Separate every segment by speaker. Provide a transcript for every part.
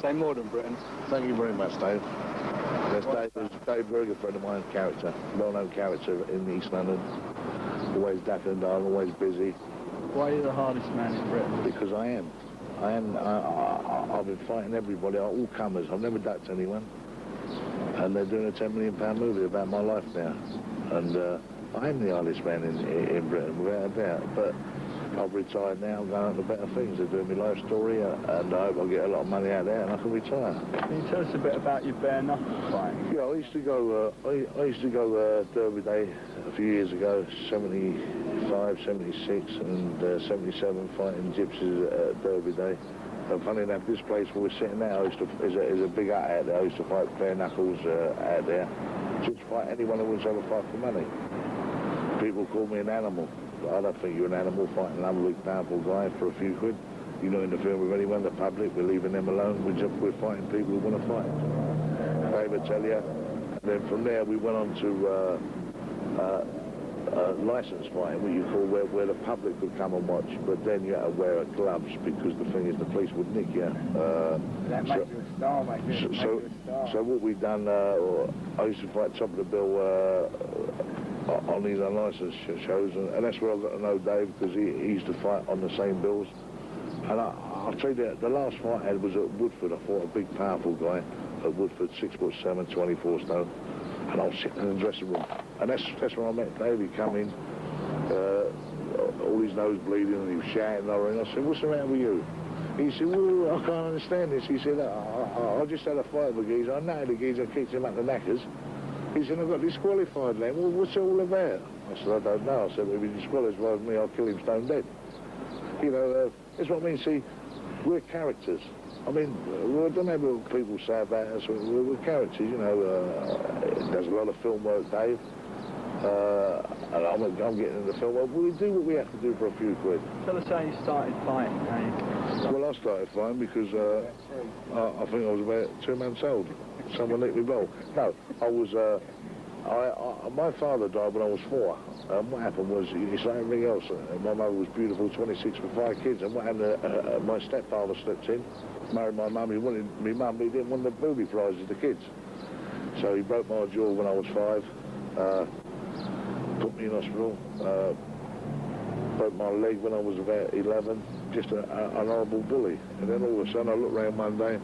Speaker 1: say more than Britain.
Speaker 2: Thank you very much, Dave. Yes, Dave, very good friend of mine, character, well-known character in East London. Always ducking and diving, always busy.
Speaker 1: Why are you the hardest man in Britain?
Speaker 2: Because I am. I've been fighting everybody, all comers. I've never ducked anyone. And they're doing a £10 million movie about my life now. And I am the hardest man in Britain, without a doubt. But I've retired now, I'm going on to better things. They're doing my life story, and I hope I'll get a lot of money out there and I can retire.
Speaker 1: Can you tell us a bit about your bare knuckle fighting?
Speaker 2: Yeah, I used to go, Derby Day a few years ago, 75, 76 and 77, fighting gypsies at Derby Day. And funny enough, this place where we're sitting now is a big out there. I used to fight bare knuckles out there. Just fight anyone who wants to have a fight for money. People call me an animal. I don't think you're an animal fighting another big powerful guy for a few quid. You're not interfering with anyone, the public, we're leaving them alone, we're fighting people who want to fight. Dave, I tell you. And then from there we went on to licence fighting, what you call where the public could come and watch, but then you had to wear gloves because the thing is the police would nick you.
Speaker 1: That makes you a star, mate.
Speaker 2: So what we've done, I used to fight top of the bill on these unlicensed shows, and that's where I got to know Dave, because he used to fight on the same bills. And I'll tell you, the last fight I had was at Woodford. I fought a big, powerful guy at Woodford, 6'7", 24 stone. And I was sitting in the dressing room. And that's when I met Dave. He come in, all his nose bleeding, and he was shouting and I said, what's the matter with you? He said, well, I can't understand this. He said, I just had a fight with a geezer. I know the geezer, kicked him up the knackers. He said, I got disqualified then. Well, what's it all about? I said, I don't know. I said, if he disqualifies me, I'll kill him stone dead. You know, that's what I mean. See, we're characters. I mean, I don't know what people say about us. We're characters, you know. There's a lot of film work, Dave. And I'm getting into film work. We do what we have to do for a few quid.
Speaker 1: Tell us how you started fighting.
Speaker 2: Well, I started fighting because I think I was about 2 months old. Someone nicked me ball. No, I was, my father died when I was 4. And what happened was, it's like everything else. My mother was beautiful, 26 with 5 kids. And what happened, my stepfather slipped in, married my mum. He wanted me mum, but he didn't want the booby prizes, the kids. So he broke my jaw when I was 5, put me in hospital, broke my leg when I was about 11, just an horrible bully. And then all of a sudden I looked around one day,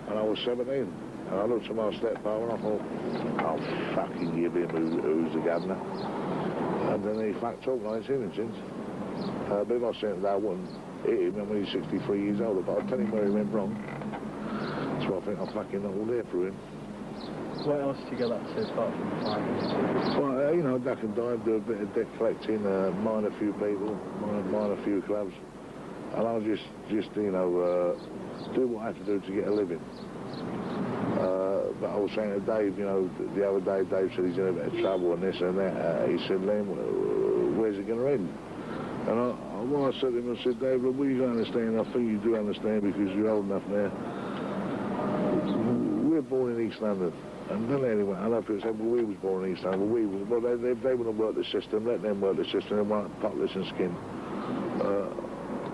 Speaker 2: and I was 17. And I looked at my stepfather and I thought, I'll fucking give him who's the governor. And then he fucked up, and I ain't seen him since. But if I said that I wouldn't hit him when he's 63 years old, but I'll tell him where he went wrong. So I think I'm fucking all there for him.
Speaker 1: What else do you get up to apart from fighting?
Speaker 2: Well, you know, duck and dive, do a bit of debt collecting, mine a few people, mine a few clubs. And I'll just you know, do what I have to do to get a living. But I was saying to Dave, you know, the other day, Dave said he's in a bit of trouble and this and that. He said, Len, where's it going to end? And I said to him, I said, Dave, look, well, you don't understand. I think you do understand because you're old enough now. We're born in East London. And then anyway, I know people say, well, we was born in East London. Well, they want to work the system. Let them work the system. They want potless and skin.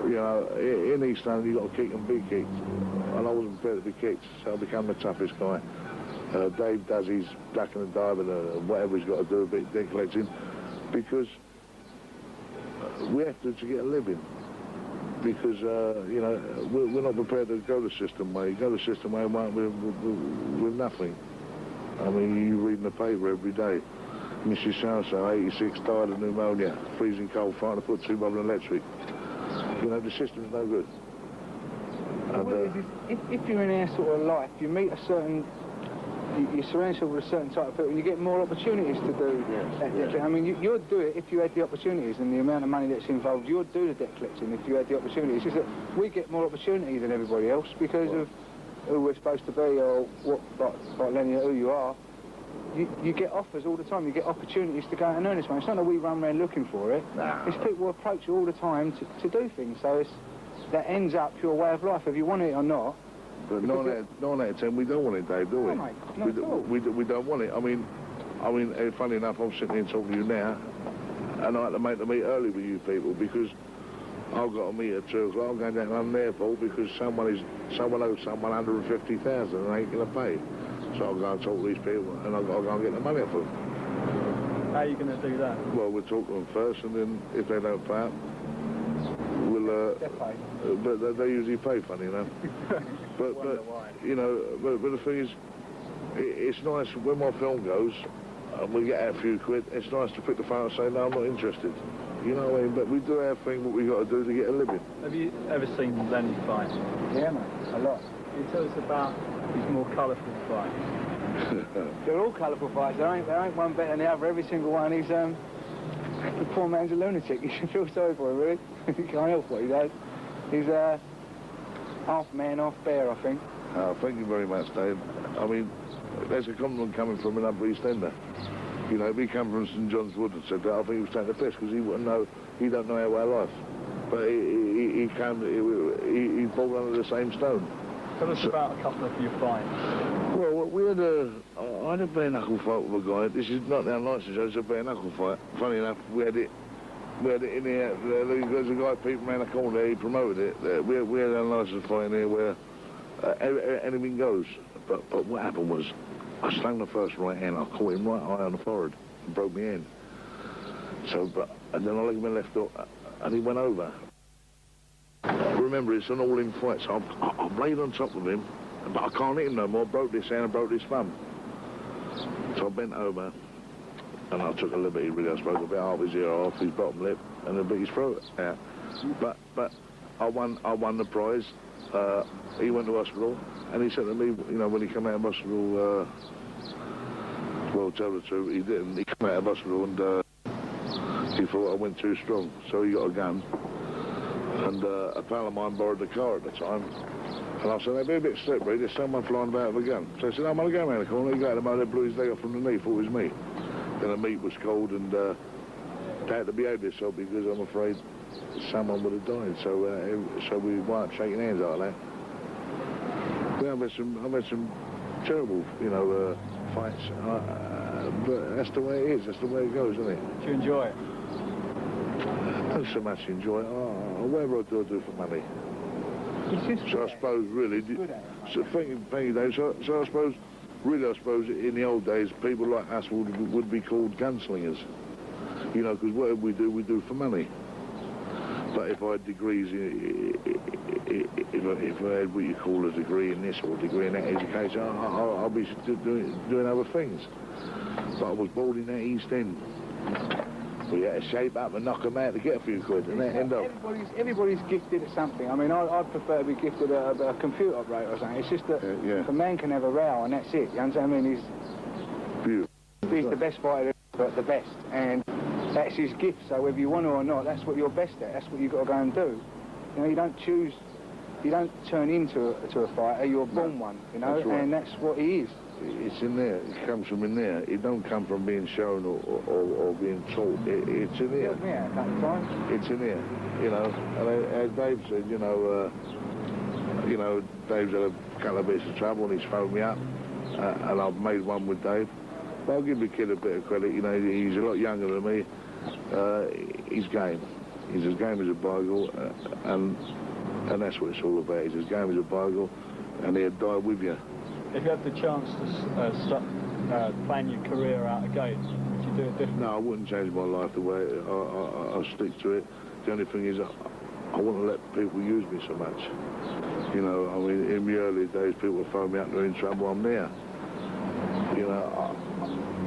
Speaker 2: You know, in East London, you've got to kick and be kicked. And I wasn't prepared to be kicked, so I became the toughest guy. Dave does his ducking and diving and whatever he's got to do, a bit of debt collecting, because we have to get a living. Because, you know, we're not prepared to go the system way. Go the system way with nothing. I mean, you read in the paper every day. Mrs. So-and-so, 86, died of pneumonia, freezing cold, fighting to put 2 bob in electric. You know, the system's no good. And,
Speaker 1: if you're in our sort of life, you meet a certain, you surround yourself with a certain type of people, and you get more opportunities to do that. Yeah. I mean, you'd do it if you had the opportunities and the amount of money that's involved. You'd do the debt collecting if you had the opportunities. It's just that we get more opportunity than everybody else because of who we're supposed to be or what, like Lenny, who you are. You get offers all the time. You get opportunities to go out and earn this money. It's not that we run around looking for it. No. It's people approach you all the time to do things. So that ends up your way of life, if you want it or not.
Speaker 2: But 9 out of 10, we don't want it, Dave, do we?
Speaker 1: No, mate, not at all.
Speaker 2: We don't want it. I mean, funny enough, I'm sitting here talking to you now, and I had to make the meet early with you people because I've got to meet at 2 o'clock. I'm going down to London Airport because someone owes someone 150,000 and they ain't going to pay. So I'll go and talk to these people and I've got to go and get the money off them.
Speaker 3: How are you going to do that?
Speaker 2: Well, we'll talk to them first, and then if they don't pay up, we'll... but they usually pay, funny enough. but you know, but the thing is, it's nice when my film goes and we get out a few quid, it's nice to pick the phone and say, no, I'm not interested. You know what I mean? But we do our thing, what we got to do to get a living.
Speaker 3: Have you ever seen Lenny fight?
Speaker 1: Yeah, mate, a lot.
Speaker 3: Can you tell us about his more colourful fights?
Speaker 1: They're all colourful fights. There ain't one better than the other. Every single one. He's the poor man's a lunatic. You should feel sorry for him, really. You can't help what he does. He's half man, half bear, I think.
Speaker 2: Thank you very much, Dave. I mean, there's a compliment coming from another East Ender. You know, if he come from St John's Wood and said that, I think he was taking the piss because he wouldn't know. He don't know our way of life. But he balled under the same stone.
Speaker 3: Tell us about a couple of your fights.
Speaker 2: Well, I had a bare knuckle fight with a guy. This is not our license, it's a bare knuckle fight. Funny enough, we had it in here. There's a guy peeping around the corner there, he promoted it. We had our license fight in here where anything goes. But what happened was, I slung the first right hand, I caught him right high on the forehead and broke my hand. And then I let him left hook and he went over. Remember, it's an all-in fight, so I laid on top of him, but I can't hit him no more. I broke this hand and broke this thumb. So I bent over and I took a liberty, really, I suppose, about half his ear off, his bottom lip, and then bit his throat out. But I won the prize. He went to hospital, and he said to me, you know, when he came out of hospital, well, tell the truth, he didn't. He came out of hospital and he thought I went too strong, so he got a gun. And a pal of mine borrowed the car at the time. And I said, they'd be a bit slippery, there's someone flying about with a gun. So I said, I'm going to go around the corner. He got out of the motor, blew his leg off from the knee, thought it was me. Then the meat was cold and they had to behave themselves because I'm afraid someone would have died. So we weren't shaking hands like that. Well, I've had some terrible, you know, fights. But that's the way it is, that's the way it goes, isn't it?
Speaker 3: Do you enjoy it?
Speaker 2: I don't so much enjoy it. Whatever I do for money. So I suppose, really, thank you, Dave. So I suppose, in the old days, people like us would be called gunslingers. You know, because whatever we do for money. But if I had degrees, if I had what you call a degree in this or a degree in that education, I'll be doing other things. But I was born in that East End. We had to shape up and knock them out to get a few quid, and that end up.
Speaker 1: Everybody's gifted at something. I mean, I'd prefer to be gifted at a computer operator or something. It's just that a man can have a row and that's it. You understand? I mean, he's the best fighter, but the best, and that's his gift. So whether you want to or not, that's what you're best at. That's what you've got to go and do. You know, you don't choose. You don't turn into a fighter. You're born one. You know, that's right. And that's what he is.
Speaker 2: It's in there. It comes from in there. It don't come from being shown or being taught. It's in there.
Speaker 1: Yeah, a couple of times.
Speaker 2: It's in there. You know. And as Dave said, you know, Dave's had a couple of bits of trouble and he's phoned me up, and I've made one with Dave. But I'll give the kid a bit of credit. You know, he's a lot younger than me. He's game. He's as game as a beagle, and that's what it's all about. He's as game as a beagle, and he'd die with you.
Speaker 3: If you had the chance to plan your career out again, would you do it differently?
Speaker 2: No, I wouldn't change my life the way I'll stick to it. The only thing is, I wouldn't let people use me so much. You know, I mean, in the early days, people would phone me up, they're in trouble, I'm there. You know,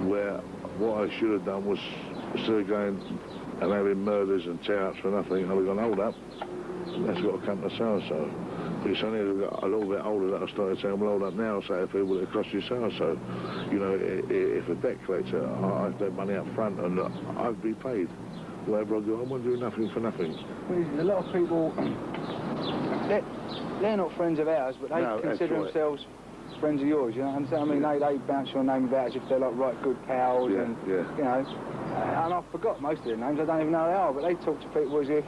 Speaker 2: where what I should have done was, instead of going and having murders and tear-ups for nothing, I'd have gone, hold up, that's got to come to so-and-so. It's only as I got a little bit older that I started saying, well, hold up now, say to people, it cost you so-and-so. You know, if a debt collector, I have to have money up front and I'd be paid. Wherever I go, I won't do nothing for nothing.
Speaker 1: A lot of people, they're not friends of ours, but they consider themselves friends of yours, you know what I'm saying? I mean, they bounce your name about as if they're like right good pals, and, you know, and I forgot most of their names, I don't even know who they are, but they talk to people as if,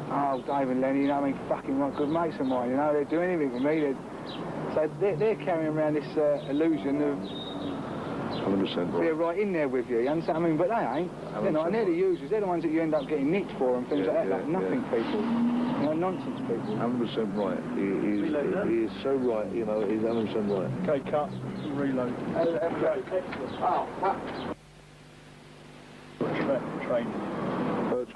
Speaker 1: oh, Dave and Lenny, you know, I mean, fucking right good mates of mine, you know, they'd do anything with me. So they're carrying around this illusion of
Speaker 2: 100% right.
Speaker 1: They're right in there with you, you understand? I mean, but they ain't. They're not, and they're the users. They're the ones that you end up getting nicked for and things like that. Like nothing people. You know, nonsense people.
Speaker 2: 100% right. He is so right, you know, he's 100% right.
Speaker 3: Okay, cut. Reload. Training.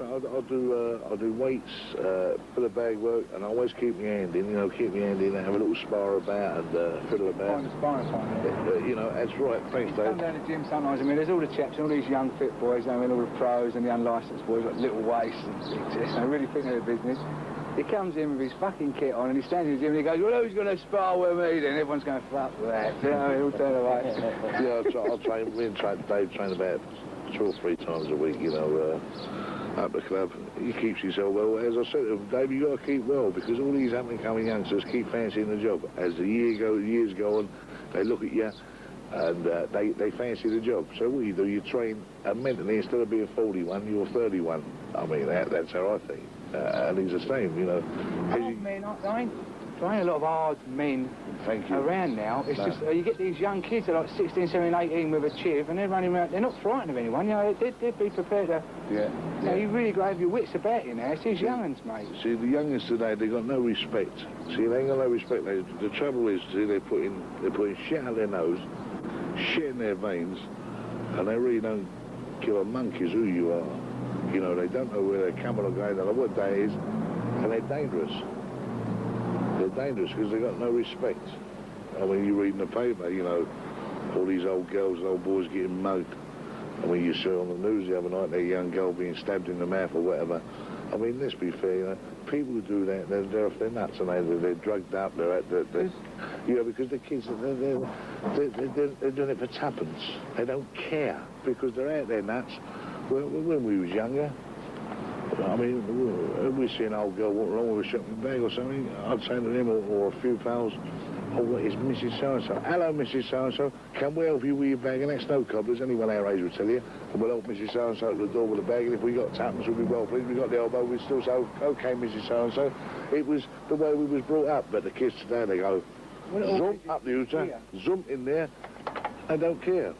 Speaker 2: I'll do weights, bit of bag work, and I always keep my hand in, you know, have a little spar about and fiddle about. You know, that's right, thanks Dave.
Speaker 1: Come down to the gym sometimes, I mean, there's all the chaps and all these young fit boys, I mean, all the pros and the unlicensed boys, like little waists and big chests, and I really think they're the business. He comes in with his fucking kit on and he stands in the gym and he goes, well, who's going to spar with me then? Everyone's going, fuck that. You know, he'll turn away.
Speaker 2: Yeah, I'll train, me and Dave train about 2 or 3 times a week, you know, up the club. He keeps himself well. As I said to him, Dave, you got to keep well because all these up-and-coming youngsters keep fancying the job. As the years go on, they look at you and they fancy the job. So what you do, you train mentally, instead of being 41, you're 31. I mean, that's how I think. And he's the same, you know.
Speaker 1: Hard men, I ain't a lot of hard men around now. It's just, you get these young kids that are like 16, 17, 18 with a chiv, and they're running around, they're not frightened of anyone, you know, they'd be prepared to... You know, you really got to have your wits about you now. It's these young'uns, mate.
Speaker 2: See, the young'uns today, they got no respect. See, they ain't got no respect. The trouble is, see, they're putting shit out their nose, shit in their veins, and they really don't give a monkey's who you are. You know, they don't know where they're coming or going, they don't know what day it is, and they're dangerous. They're dangerous because they've got no respect. I mean, you read in the paper, you know, all these old girls and old boys getting mugged. I mean, you saw on the news the other night, that young girl being stabbed in the mouth or whatever. I mean, let's be fair, you know, people who do that, they're off their nuts, and they're drugged up, you know, because the kids, they're doing it for tuppence. They don't care, because they're out there nuts. When we was younger, I mean, we see an old girl walking along with a shopping bag or something, I'd say to them, or a few pals, oh, it's Mrs. So-and-so. Hello, Mrs. So-and-so. Can we help you with your bag? And that's no cobblers. Anyone our age will tell you. And we'll help Mrs. So-and-so at the door with the bag. And if we got tuppence, we'll be well pleased. We got the elbow, we'd still say, okay, Mrs. So-and-so. It was the way we was brought up. But the kids today, they go, zoom up the Uta, zoom in there, and don't care.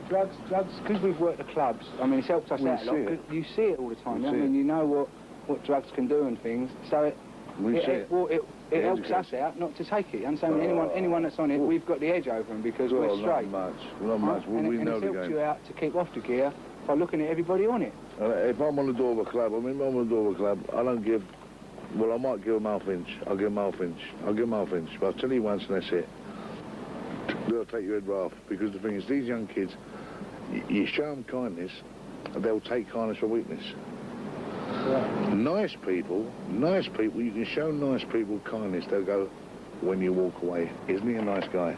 Speaker 1: Drugs, because we've worked the clubs, I mean, it's helped us out a lot, because you see it all the time, I mean, you know what drugs can do and things, so it helps us out not to take it, you understand? Anyone that's on it, we've got the edge over them because we're straight.
Speaker 2: Not much, we know the game.
Speaker 1: And it helps you out to keep off the gear by looking at everybody on it.
Speaker 2: If I'm on the door of a club, I don't give, well, I might give them half inch, I'll give them half inch, but I'll tell you once and that's it. They'll take your head right off, because the thing is, these young kids, you show them kindness, they'll take kindness for weakness. Yeah. Nice people, you can show nice people kindness, they'll go, when you walk away, isn't he a nice guy?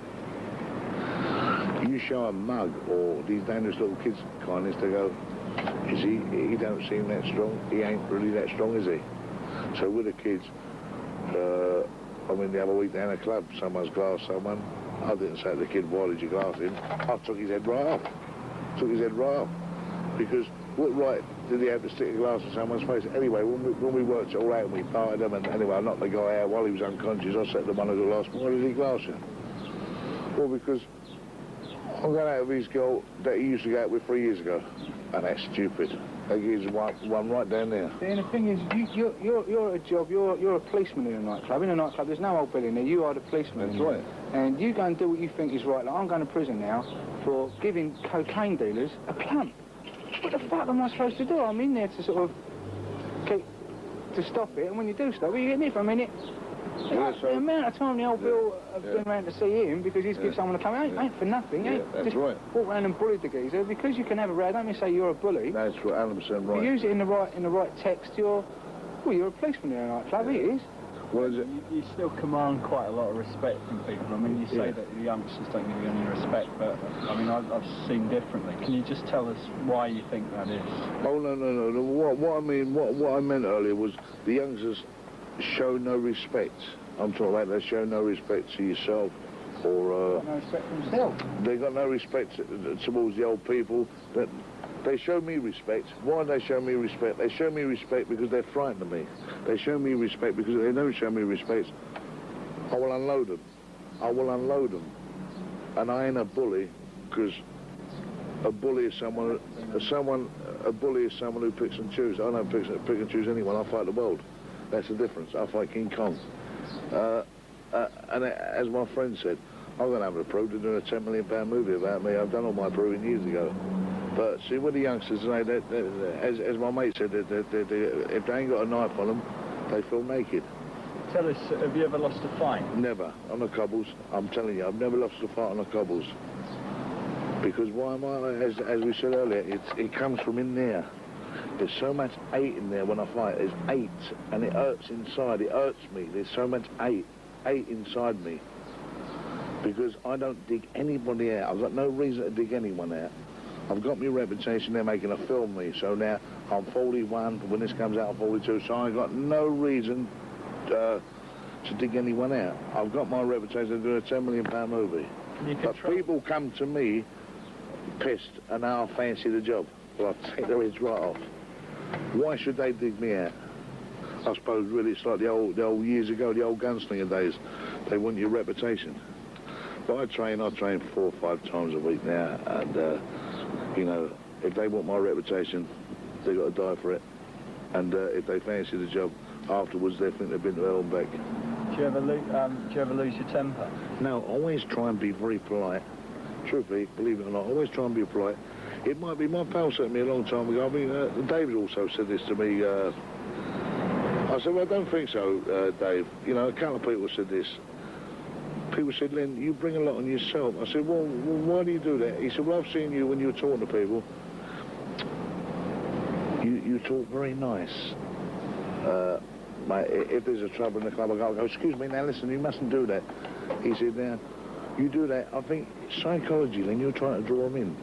Speaker 2: You show a mug or these dangerous little kids kindness, they go, is he don't seem that strong, he ain't really that strong, is he? So with the kids, I mean, the other week down a club, someone's glassed someone. I didn't say to the kid, why did you glass him? I took his head right off. Because what right did he have to stick a glass in someone's face? Anyway, when we worked it all out and we parted them, and anyway, I knocked the guy out while he was unconscious. I said to one of the glass, why did he glass you? Well, because I'm going out with his girl that he used to go out with 3 years ago. And that's stupid. That gives one right down there.
Speaker 1: And the thing is, you're a job, you're a policeman in a nightclub. In a nightclub, there's no old Bill in there, you are the policeman.
Speaker 2: That's right.
Speaker 1: And you go and do what you think is right. Like, I'm going to prison now for giving cocaine dealers a plump. What the fuck am I supposed to do? I'm in there to sort of to stop it, and when you do stop it, you get nipped. I mean, the amount of time the old Bill have been around to see him because he's given someone to come out, ain't for nothing,
Speaker 2: that's
Speaker 1: just
Speaker 2: right.
Speaker 1: Walk around and bully the geezer because you can have a row. Don't mean say you're a bully.
Speaker 2: That's right, 100% right.
Speaker 1: You use it in the right text. You're a policeman in a nightclub. He is.
Speaker 2: What is it?
Speaker 3: You still command quite a lot of respect from people. I mean, you say that the youngsters don't give you any respect, but I mean, I've seen differently. Can you just tell us why you think that is?
Speaker 2: Oh no. What I meant earlier was the youngsters show no respect. I'm talking about they show no respect to yourself, or
Speaker 1: no respect for themselves.
Speaker 2: They got no respect towards the old people. That they show me respect. Why do they show me respect? They show me respect because they're frightened of me. They show me respect because if they don't show me respect, I will unload them. And I ain't a bully, because a bully is someone who picks and chooses. I don't pick and choose anyone. I fight the world. That's the difference. I fight King Kong. And as my friend said, I'm going to have to prove they're doing a £10 million movie about me. I've done all my proving years ago. But see, with the youngsters, as my mate said, if they ain't got a knife on them, they feel naked.
Speaker 3: Tell us, have you ever lost a fight?
Speaker 2: Never. On the cobbles. I'm telling you, I've never lost a fight on the cobbles. Because why am I, as we said earlier, it comes from in there. There's so much hate in there when I fight. There's hate, and it hurts inside. It hurts me. There's so much hate inside me. Because I don't dig anybody out. I've got no reason to dig anyone out. I've got my reputation. They're making a film of me. So now I'm 41. When this comes out, I'm 42. So I've got no reason to dig anyone out. I've got my reputation to do a £10 million movie. But people come to me pissed and I fancy the job. Well, I'll take their heads right off. Why should they dig me out? I suppose really it's like the old years ago, the old gunslinger days. They want your reputation. But I train 4 or 5 times a week now, and you know, if they want my reputation, they got to die for it. And if they fancy the job, afterwards they think they've been to hell and back.
Speaker 3: Do you ever lose your temper?
Speaker 2: No, always try and be very polite. Truthfully, believe it or not, always try and be polite. It might be, my pal said to me a long time ago, I mean, Dave's also said this to me. I said, well, I don't think so, Dave. You know, a couple of people said this. People said, Len, you bring a lot on yourself. I said, well, why do you do that? He said, well, I've seen you when you were talking to people. You talk very nice. Mate, if there's a trouble in the club, I go, excuse me, now listen, you mustn't do that. He said, now, you do that, I think, psychology, Len, you're trying to draw them in.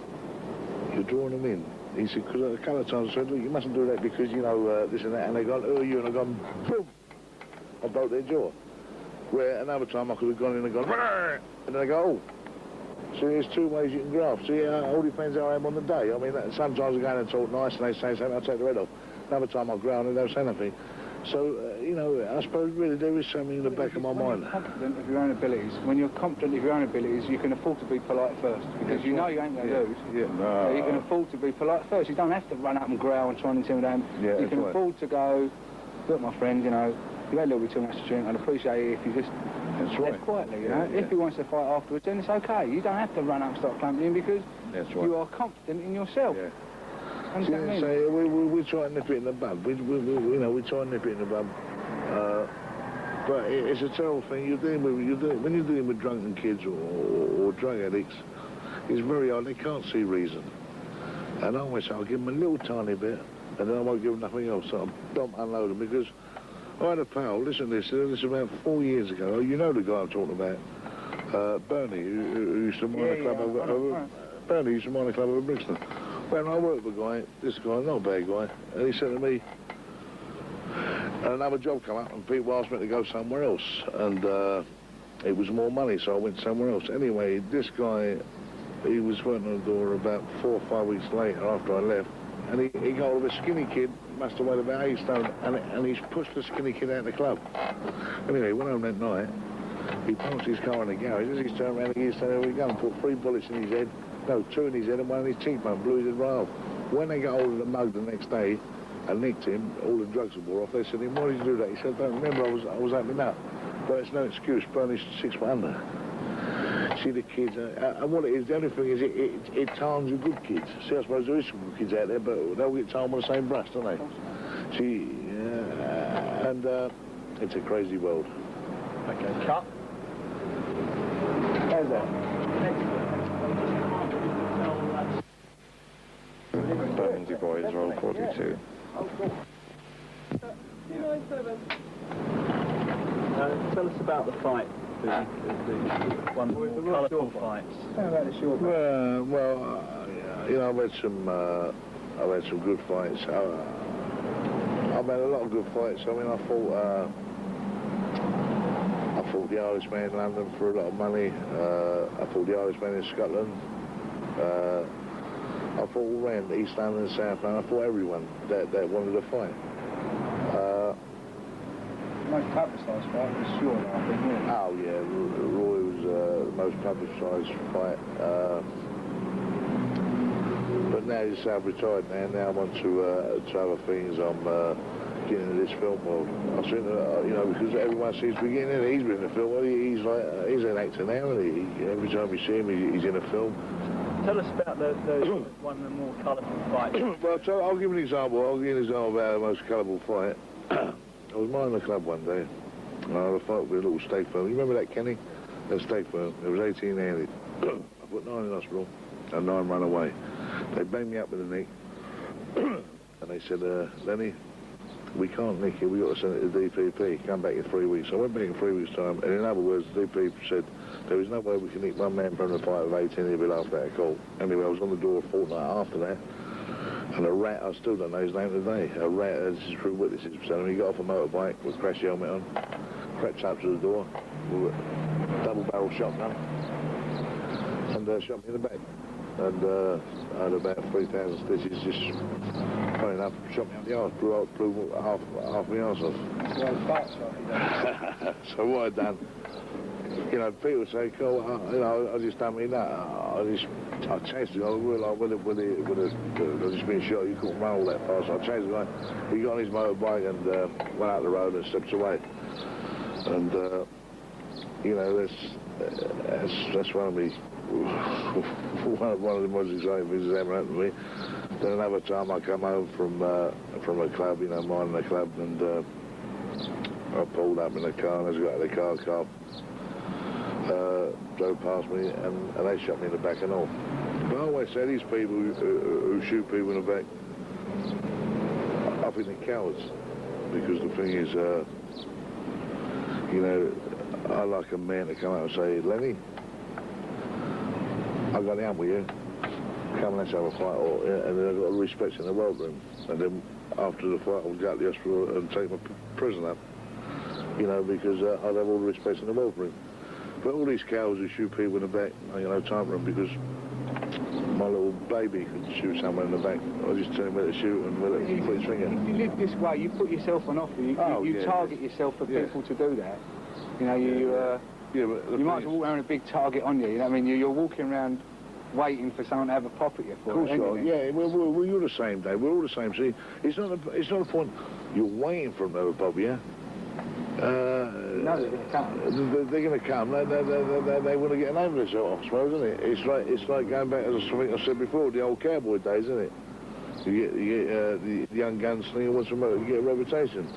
Speaker 2: You're drawing them in. He said, because a couple of times I said, look, you mustn't do that because, you know, this and that, and they go, who are you? And I go, boom, I broke their jaw. Where another time I could have gone in and gone, Rrr! And then they go, oh. So there's 2 ways you can graft. See, all depends how I am on the day. I mean, sometimes I go in and talk nice and they say something, I'll take the head off. Another time I'll growl and they don't say nothing. So, you know, I suppose really there is something in the back of my mind.
Speaker 1: When you're confident of your own abilities, you can afford to be polite first, because you know you ain't going to lose.
Speaker 2: Yeah, no.
Speaker 1: So you can afford to be polite first. You don't have to run up and growl and try and intimidate them.
Speaker 2: Yeah,
Speaker 1: you can afford to go, look, my friend, you know, you've had a little bit too much to drink. I'd appreciate it if you just left quietly, you know. If he wants to fight afterwards, then it's okay. You don't have to run up and start clumping him because you are confident in yourself.
Speaker 2: Yeah.
Speaker 1: Understand me?
Speaker 2: So we try and nip it in the bud. We try and nip it in the bud. But it's a terrible thing. When you're dealing with drunken kids or drug addicts, it's very hard. They can't see reason. And I always say, I'll give them a little tiny bit, and then I won't give them nothing else. So I'll dump, unload them, because I had a pal, listen to this is about 4 years ago. You know the guy I'm talking about, Bernie, who used to mind the club over Bernie used to mind the club over Brixton. When I worked with a guy, this guy, not a bad guy, and he said to me, another job come up and people asked me to go somewhere else, and it was more money, so I went somewhere else. Anyway, this guy, he was working on the door about 4 or 5 weeks later after I left, and he got hold of a skinny kid, must have weighed about 8 stone, and he's pushed the skinny kid out of the club. Anyway, he went home that night, he parked his car in the garage, as he's turned around, he's saying, there we go, and put 3 bullets in his head, no, 2 in his head and 1 in his cheekbone, blew his head right off. When they got hold of the mug the next day and nicked him, all the drugs were wore off, they said to him, why did you do that? He said, I don't remember, I was opening up. But it's no excuse, Bernie's 6 foot under. See the kids, and what it is, the only thing is it tarns the good kids. See, I suppose there is some good kids out there, but they'll get tarned with the same brush, don't they? See, and it's a crazy world.
Speaker 3: Okay, cut.
Speaker 1: How's that?
Speaker 4: Bermondsey boys, roll 42.
Speaker 3: Tell us about the fight, the one colourful fights.
Speaker 1: Tell me about the short fight.
Speaker 2: Well, you know, I've had some good fights. I've had a lot of good fights. I mean, I fought the Irishman in London for a lot of money. I fought the Irishman in Scotland. I fought all around East London and South London. I fought everyone that wanted to fight.
Speaker 1: The most publicised fight was short, I think, yeah.
Speaker 2: Oh yeah, Roy was the most publicised fight. now I've retired now I'm on to other things. I'm getting into this film world. I think, you know, because everyone seems to be getting in it. He's been in a film. Well, he's an actor now, isn't he? Every time you see him, he's in a film.
Speaker 3: Tell us about the one of the more colourful fights.
Speaker 2: Well, I'll give you an example. I'll give you an example about the most colourful fight. I was minding the club one day, and I had a fight with a little steak firm. You remember that, Kenny? That steak firm. It was 18-handed. I put 9 in hospital, and 9 ran away. They banged me up with a nick, and they said, Lenny, we can't nick you, we got to send it to DPP, come back in 3 weeks. I went back in 3 weeks' time, and in other words, the DPP said, there is no way we can nick one man from the fight of 18, he'll be laughed at a call. Anyway, I was on the door a fortnight after that, and a rat, I still don't know his name today, a rat, this is through witnesses, telling me he got off a motorbike with a crash helmet on, crept up to the door, with a double-barrel shotgun, and shot me in the back. And I had about 3,000 stitches, just funny enough, shot me up the arse, blew half my arse off. So what I'd done, you know, people say, "Cool, you know, I just don't mean that." I chased the guy. We were like, I've just been shot. You couldn't run all that fast. So I chased the guy. He got on his motorbike and went out the road and stepped away. And you know, that's one of me. One of the most exciting things that's ever happened to me. Then another time I come home from a club, you know, minding the club, and I pulled up in the car, and I got out of the car, drove past me, and they shot me in the back and all. But I always say these people who shoot people in the back, I think they're cowards, because the thing is, you know, I like a man to come out and say, Lenny, I've got the hump with you. Come and let's have a fight. And then I've got a respect in the world room. And then after the fight, I'll go to the hospital and take my prison up. You know, because I'd have all the respect in the world room. But all these cowards who shoot people in the back, I ain't no time for them, because my little baby could shoot someone in the back. I just tell him where to shoot and where to put his finger.
Speaker 1: If you live this way, you put yourself on offer. You target yourself for people to do that. You know, you might as well walk around with a big target on you. You know what I mean? You're walking around waiting for someone to have a pop at you for it.
Speaker 2: Of course you are. Yeah, well, you're the same, Dave. We're all the same. See, it's not a point you're waiting for them to have a pop, yeah?
Speaker 1: No, they can't.
Speaker 2: They're going to come. They want to get an ambulance off, I suppose, isn't it? It's like going back to something I said before, the old cowboy days, isn't it? You get the young gunslinger wants to get a reputation.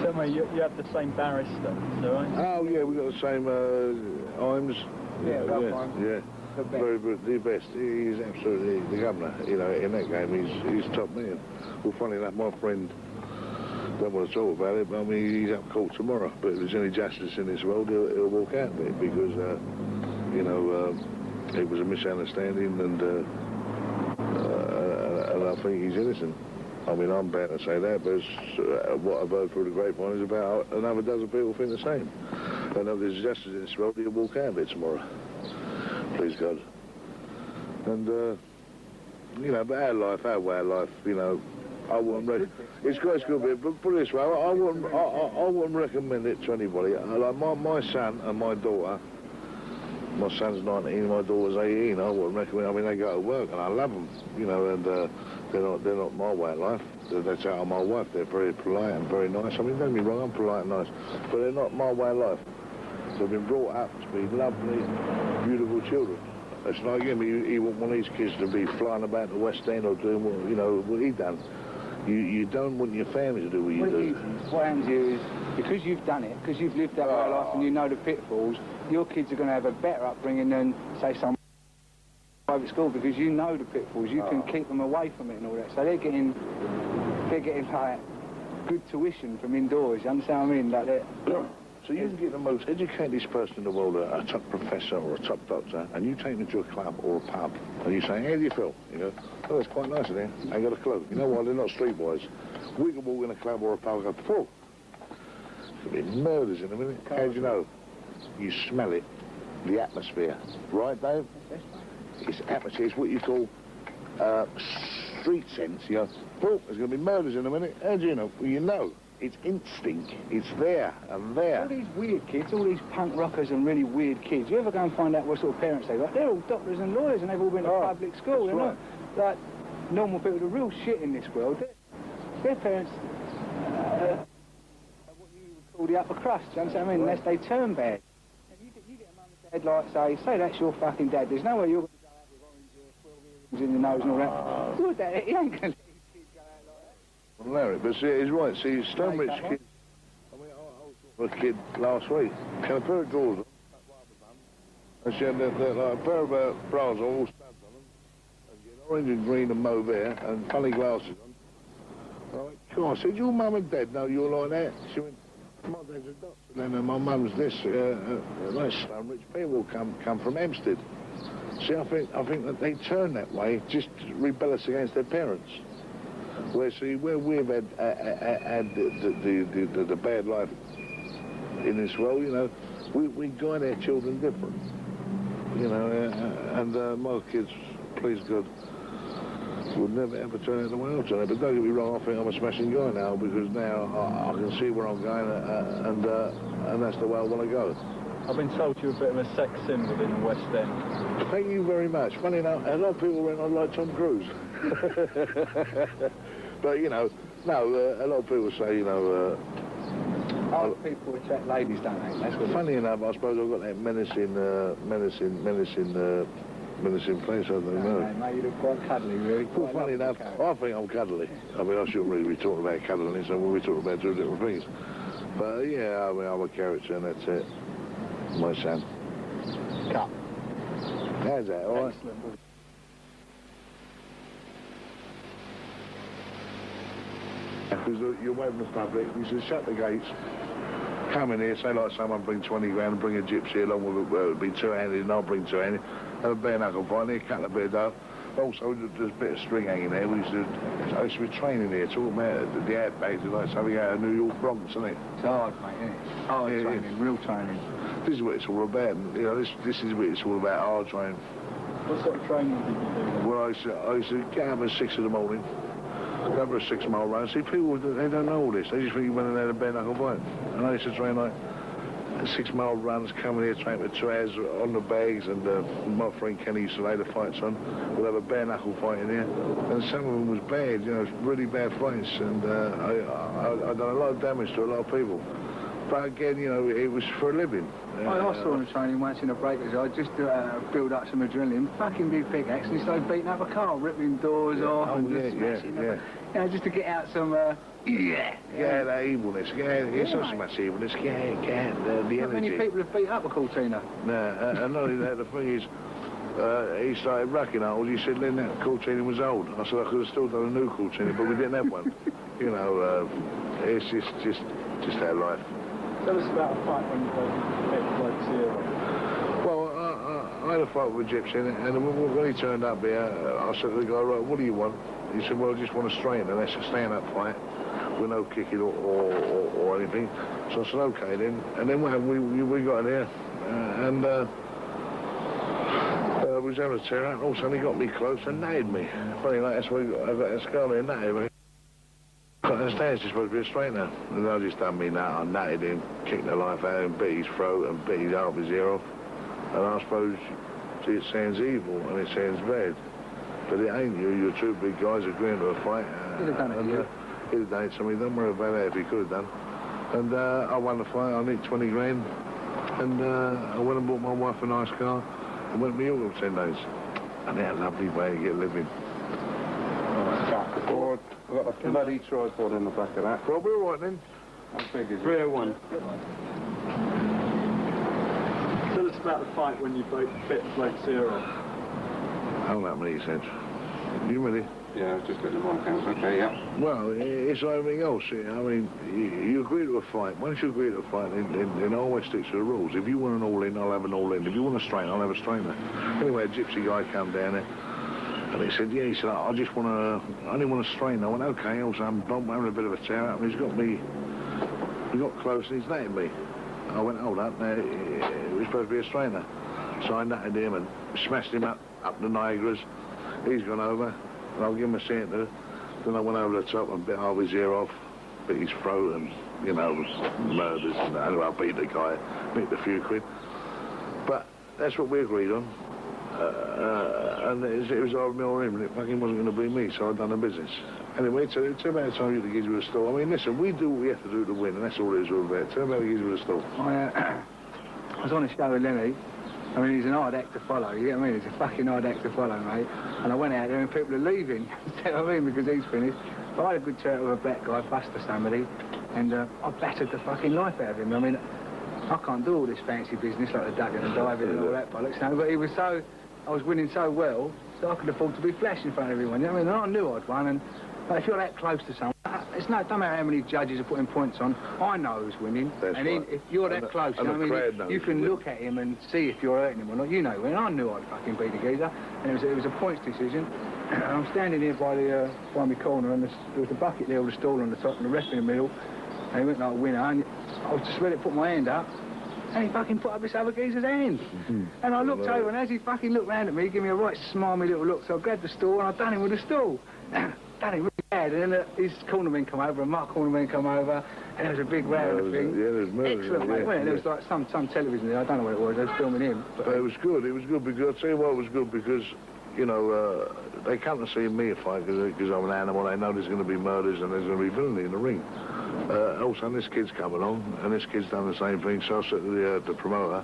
Speaker 3: So, you have the same barrister, so right?
Speaker 2: Oh, yeah, we've got the same Imes. Yeah. Very good, the best. He's absolutely the governor. You know, in that game, he's top man. Well, funny enough, my friend, don't want to talk about it, but I mean, he's up court tomorrow. But if there's any justice in this world, he'll walk out of it, because, you know, it was a misunderstanding, and I think he's innocent. I mean, I'm bound to say that, but what I've heard through the grapevine is about another dozen people think the same. And if there's justice in this world, he'll walk out of it tomorrow. Please God. And, you know, but our way of life, you know, I wouldn't it's good to be, but put it this way, I wouldn't recommend it to anybody. Like my son and my daughter, my son's 19, my daughter's 18, I wouldn't recommend. I mean, they go to work and I love them, you know, and they're not my way of life. That's how my wife, they're very polite and very nice. I mean, don't get me wrong, I'm polite and nice, but they're not my way of life. They've been brought up to be lovely, beautiful children. It's like him, he wouldn't want his kids to be flying about the West End or doing what, you know, what he done. You don't want your family to do what you do.
Speaker 1: What happens here is, because you've done it, because you've lived that way of life and you know the pitfalls, your kids are going to have a better upbringing than, say, some private school, because you know the pitfalls. You can keep them away from it and all that. So they're getting like good tuition from indoors. You understand what I mean? Like that.
Speaker 2: So you can get the most educated person in the world, a top professor or a top doctor, and you take them to a club or a pub, and you say, how do you feel? You go, oh, it's quite nice in there. I ain't got a clue. You know what? They're not street boys. We can walk in a club or a pub and go, phew. There'll be murders in a minute. How do you know? You smell it. The atmosphere. Right, Dave? It's atmosphere. It's what you call street sense. You go, phew, there's going to be murders in a minute. How do you know? Well, you know. it's instinct. It's there and there.
Speaker 1: All these weird kids, all these punk rockers and really weird kids, you ever go and find out what sort of parents they've got? They're all doctors and lawyers and they've all been to public school. They're not like normal people. The real shit in this world, their parents are what you would call the upper crust, do you understand what I mean? Unless they turn bad. And you get a mum and dad like, say that's your fucking dad. There's no way you're going to go out with orange 12 earrings in your nose and all that. Your dad, he ain't going to let his kids go out like that.
Speaker 2: Well, Larry, but see, he's right. See, Stonebridge kids. I mean, I was with a kid last week. Had a pair of drawers on, and she had like, a pair of bras all studs on them, and she had orange and green and mauve hair, and funny glasses on. And I went, come on, I said, your mum and dad know you're like that? She went, my dad's a doctor, and then my mum's this, like Stonebridge people come from Hampstead. See, I think that they turn that way, just rebellious against their parents. Where, see, where we've had the bad life in this world, you know, we guide our children different, you know, and my kids, please God, would never ever turn out the way I'll turn out. But don't get me wrong, I think I'm a smashing guy now, because now I can see where I'm going, and that's the way I want to go.
Speaker 3: I've been told you're a bit of a sex symbol in the West End.
Speaker 2: Thank you very much. Funny enough, a lot of people went on like Tom Cruise. But, you know, no, a lot of people say, you know...
Speaker 1: Other people attract ladies, don't they? That's what
Speaker 2: funny enough, I suppose I've got that menacing place, I don't know.
Speaker 1: No, mate, you look quite cuddly, really.
Speaker 2: Well, funny enough, I think I'm cuddly. I mean, I shouldn't really be talking about cuddling, so we'll be talking about two different things. But, yeah, I mean, I'm a character, and that's it. My son.
Speaker 3: Cut.
Speaker 2: How's that, all right?
Speaker 3: Excellent.
Speaker 2: Because you're away from the public, you should shut the gates, come in here, say like someone bring 20 grand and bring a gypsy along with it, it'll be two-handed and I'll bring two-handed, have a bare knuckle fight here, cut a bit of dough. Also, there's a bit of string hanging there. I used to be training here, talking about the airbags, like something out of New York Bronx, isn't it?
Speaker 1: It's hard, mate, isn't it? Hard training, real training.
Speaker 2: This is what it's all about, and, you know, this is what it's all about, hard training.
Speaker 3: What sort of training did you do then?
Speaker 2: Well, I used to get up at 6 in the morning, go for a 6-mile run. See, people, they don't know all this. They just think you went in there to bare knuckle fight. And I used to train like 6-mile runs, coming here, train with Traz on the bags, and my friend Kenny used to lay the fights on. We'll have a bare knuckle fight in here. And some of them was bad, you know, really bad fights. And I done a lot of damage to a lot of people. But again, you know, it was for a living.
Speaker 1: I saw him training once in a breakers. I just build up some adrenaline. Fucking big pickaxe, and he started beating up a car, ripping doors off, and just smashing them. You know, just to get out some.
Speaker 2: Yeah, that evilness. It's not so much evilness. The energy.
Speaker 1: Not many people have beat up a Courtney.
Speaker 2: No, and not only that, the thing is, he started racking old. He said, Len, that Courtney was old. I said, I could have still done a new Courtney, but we didn't have one. You know, it's just our life.
Speaker 3: Tell us about a fight when you both like zero.
Speaker 2: Well, I had a fight with a gypsy, and when he turned up here, I said to the guy, right, what do you want? He said, well, I just want a straighten, and that's a stand-up fight with no kicking or anything. So I said, okay then. And then we got in here, and we was having a tear out, and all of a sudden he got me close and nailed me. Funny like, that's why I got that scar there, nailed me. The stand's just supposed to be a straightener. And I just done me now. I natted him, kicked the life out of him, bit his throat and bit his half his ear off. And I suppose, see, it sounds evil and it sounds bad. But it ain't you. You're two big guys agreeing to a fight.
Speaker 1: He'd have done it,
Speaker 2: he'd have done it to me. Don't worry about that if he could have done. And I won the fight. I nicked 20 grand. And I went and bought my wife a nice car and went to New York for 10 days. And they had a lovely way to get living.
Speaker 4: Board. We've got a bloody tripod in the back of that.
Speaker 2: Well, we're right then.
Speaker 4: How big is it? 301.
Speaker 3: Tell us about the fight when you both bit like zero.
Speaker 2: I don't know how many cents. You ready?
Speaker 4: Yeah, I was just getting the one counts. Okay, yeah.
Speaker 2: Well, it's like everything else. I mean, you agree to a fight. Once you agree to a fight, then I always stick to the rules. If you want an all-in, I'll have an all-in. If you want a straightener, I'll have a straightener. Anyway, a gypsy guy come down there. And he said, yeah, he said, I only want to strain. I went, okay, also I'm having a bit of a tear out, and he's got me, we got close and he's natted me. I went, hold up, now, it was supposed to be a strainer. So I natted him and smashed him up the Niagaras. He's gone over, and I'll give him a center. Then I went over the top and bit half his ear off, at his throat and, you know, murders and that. Anyway, I beat the guy, nicked a few quid. But that's what we agreed on. And it was either me or him, and it fucking wasn't going to be me, so I'd done the business. Anyway, it turned out time you to give you a stall. I mean, listen, we do what we have to do to win, and that's all it is all about. Turn out to give you a stall.
Speaker 1: I was on a show with Lenny. I mean, he's an hard act to follow, you get what I mean? He's a fucking hard act to follow, mate. And I went out there and people are leaving, you know what I mean, because he's finished. But I had a good chat with a black guy, Buster somebody, and I battered the fucking life out of him. I mean, I can't do all this fancy business like the ducking and diving and all that bollocks, you know, but he was so, I was winning so well, so I could afford to be flash in front of everyone, you know what I mean? And I knew I'd won, and if you're that close to someone, it don't matter how many judges are putting points on, I know who's winning.
Speaker 2: That's
Speaker 1: and
Speaker 2: right.
Speaker 1: if you're that close, you know what I mean? You can look at him and see if you're hurting him or not. You know, and I knew I'd fucking beat the geezer, and it was a points decision. I'm standing here by my corner, and there was a bucket there with a stall on the top and the ref in the middle, and he went like a winner, and I was just ready to put my hand up, and he fucking put up this other geezer's hand. And I looked over, and as he fucking looked round at me, he gave me a right smarmy little look, so I grabbed the stall, and I done him with the stall. Done him really bad, and then his cornerman come over, and my cornerman come over, and there was a big row and thing.
Speaker 2: Yeah, there was murder.
Speaker 1: Excellent, mate, wasn't it? There was like some television there, I don't know what it was, they was filming him.
Speaker 2: But it was good because, I'll tell you what, it was good because, you know, they come to see me fight because I'm an animal. They know there's going to be murders and there's going to be villainy in the ring. Also, this kid's come along, and this kid's done the same thing, so I said to the promoter,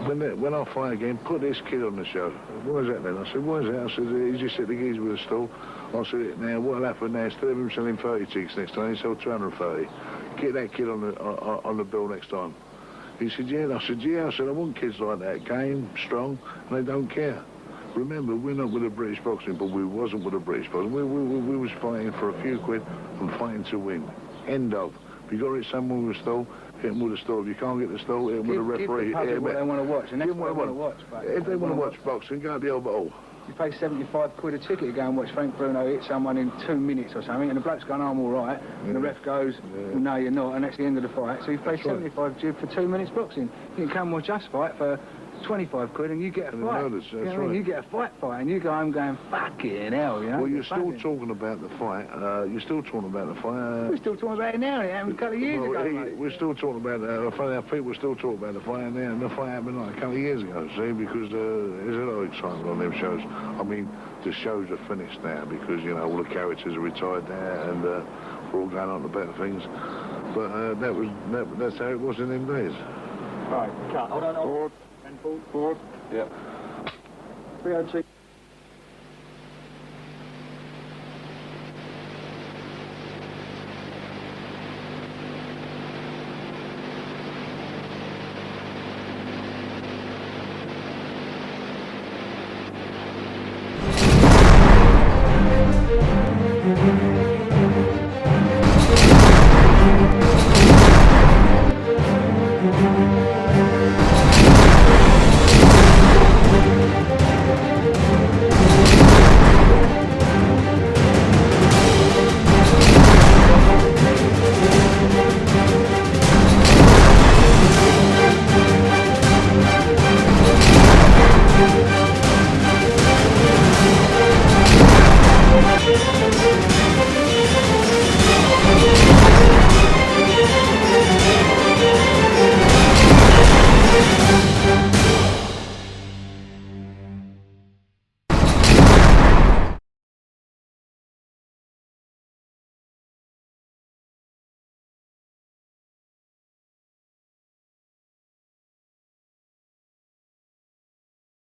Speaker 2: when I fight again, put this kid on the show. What is that then? I said, what is that? I said, he just hit the geezer with a stool. I said, now, what'll happen now? Instead of him selling 30 chicks next time, he sold 230. Get that kid on the bill next time. He said, yeah. I said, yeah. I said, I want kids like that, game, strong, and they don't care. Remember, we're not with the British boxing, but we wasn't with the British boxing. We was fighting for a few quid and fighting to win. End of. If you got to hit someone with a stall, hit them with a stall. If you can't get the stall, hit them with a referee.
Speaker 1: Give the public what they want to watch, and that's what they want to watch.
Speaker 2: If they want to watch boxing, go to the old ball.
Speaker 1: You pay 75 quid a ticket to go and watch Frank Bruno hit someone in 2 minutes or something, and the bloke's going, I'm all right, and the ref goes, well, no, you're not, and that's the end of the fight. So you pay 75 quid for 2 minutes boxing. You can come watch us fight for 25 quid and you get a fight.
Speaker 2: Murders,
Speaker 1: you know what I mean? You get a fight, and you go home going, fucking hell, you know?
Speaker 2: Well, you're still talking about the fight. You're still talking about the fight.
Speaker 1: We're still talking about it now. It happened a couple of years ago, mate.
Speaker 2: We're still talking about it. Funny how people still talk about the fight now, and the fight happened like a couple of years ago, see, because there's a lot of excitement on them shows. I mean, the shows are finished now because, you know, all the characters are retired now, and we're all going on to better things. But that's how it was in them days.
Speaker 3: Right, cut. Hold on.
Speaker 4: Forward.
Speaker 3: Forward.
Speaker 4: Yeah.
Speaker 3: 302.